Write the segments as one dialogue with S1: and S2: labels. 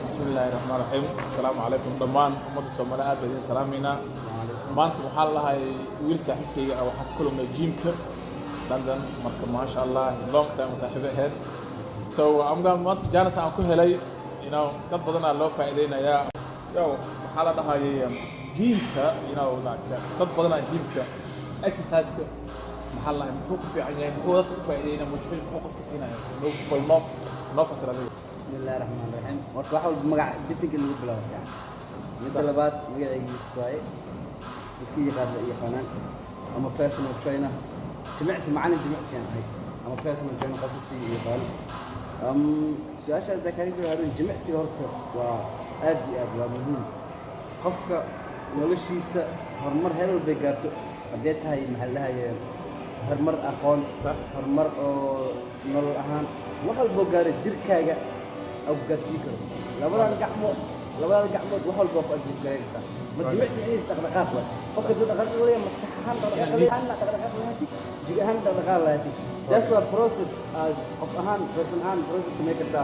S1: بسم الله الرحمن الرحيم السلام عليكم دمان umada Soomaaliyeed aad baan salaamina maanta waxa la haay wiil saaxiibkayga ah waxa kulmay gymka London marka ma sha Allah long time saaxiib ahead so I'm going to Janice aan ku helay dad badan loo faa'iideynaya waxa la dhahay gymka dad badan gymka exercise ka waxa la muxuu ku fiican yahay muxuu dadku faa'iideynaa muxuu qofka siinayo no fasiraday
S2: بسم الله الرحمن الرحيم وأحاول مقع بسنك اللي قبله يعني مثل لبات مقع يستوي بتكي قاد يقنان أما personal trainer جمعسي معنا جمعسي يعني هاي أما personal trainer قبسي يقال سؤال ده كان يجي هذا جمعسي هرته وأدي مهم قفك ولا شيء هرمر هذا بيجارته بديت هاي محلها هرمر أقل هرمر نور الأهان وحال بوجار جركاجا أو جرشيكر لبلا الجحمود وحال بوجار جركاجا ما تجمعش يعني استغرقات ولا فقط استغرقات ولا مستحيل استغرقات جيهان استغرقات لاتي that's the process of أهان person أهان process to make it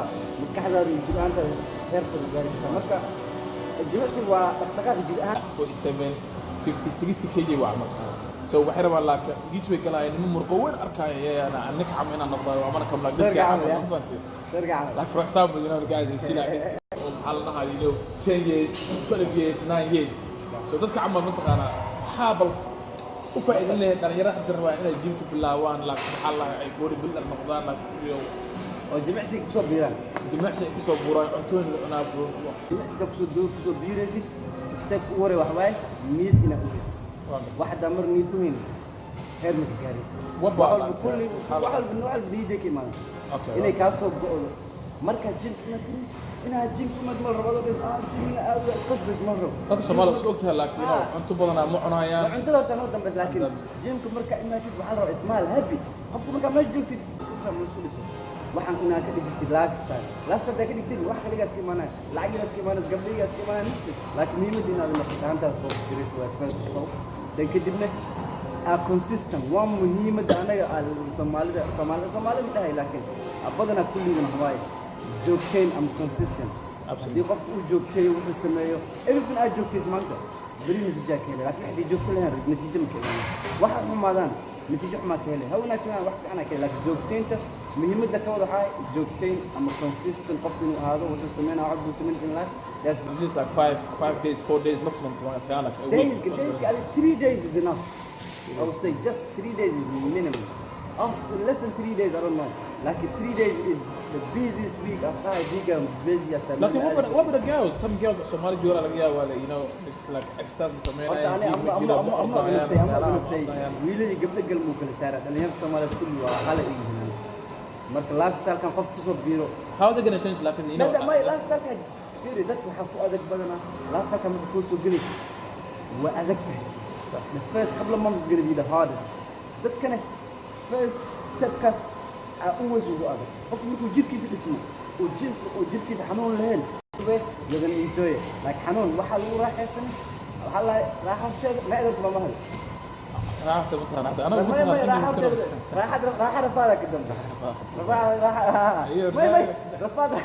S2: مستحيل جيهان هيرسل جركاجا مركا الجمعسي واستغرقات جيهان
S1: 47 50 60 kg وعمل so waxay rabaan laakiin YouTube kala ay niman murqaweyn arkaya ana annak xamina naqdar waa mana kamla
S2: dirga
S1: like for example the guys they see like halna 10 years 12 years 9 years so dadka camal ma taqaana xaabal u faa'iido leh dhalinyarada hadda rabaa inay gymka bilaawaan laakiin waxa la ay body builder noqdaan
S2: oo jimicsi ku soo biiraan
S1: cuntooyin la cunaa
S2: jimicsi ku soo biiraysi step u hore wax waay need ina u hayso واحد أمر نيكوين هير متجارس واحد بالنوع البيدك إيمان إنه كاسو بقوله مركز جيم كمتين إنها جيم كمت مرة بدو بس جيم أسقط بس مرة
S1: لكن شمال سوقتها لكن أنتم بدنا معنا يعني
S2: أنت لو تنودم بس لكن جيم كمركز إما تد بحال اسمها الهبي أفكر مركز ما جوك تسمع مسؤول سو واحد هنا كده يصير لايف ستايل ده كده كتير واحد كده يسكي مانا لاعب يسكي مانا قبلي يسكي مانا نفسه لكن مين مدينا المسك أنت فوق كريس وفرس فوق dan kadibna consistent waa muhiimada anaga Soomaalida midhahay laakiin abadana kulliina hawaay joogteen am consistent hadii qofku uu joogteeyo wuxuu sameeyo everything aad joogtees maanta bari natiijo keenay laakiin hadii joogto lahayn natiijo ma keenay waxa xumaadaan natiijo xumaa keenay ha wanaagsan wax fiican keenay laakiin joogteenta muhiimada ka wada waxay joogteen am consistent qofku inuu ahaado wuxuu sameeynaa wax buu sameynaa
S1: That's like 5 days, 4 days maximum to like
S2: days, 3 days is enough. I would say just 3 days is minimum. After less than 3 days, I don't know. Like 3 days is the busiest week. I started big and busy at the
S1: like what about the girls? Some girls are Somali girls like it's like exercise with some men.
S2: I'm not gonna say. Really, قبل قلبه ممكن يسارع. لأن هي Somali كله حالة إيه. مرك lifestyle كان خف كسب بيرو.
S1: How are they gonna change like
S2: my lifestyle كان فيري ذاتك وحكوا أذك بدنا lifestyle كان بيكون سو جلس وأذكته. The first couple of months is gonna be the hardest. That kind of first step كاس always will go أذك. أفهم إنه جيب كيس اسمه وجيب كيس حنون لهن. You're gonna enjoy it. Like حنون وحال راح يسمع وحال راح أشتغل ما أقدر أسمع مهل. راح رفاضك قدام راح رفاضك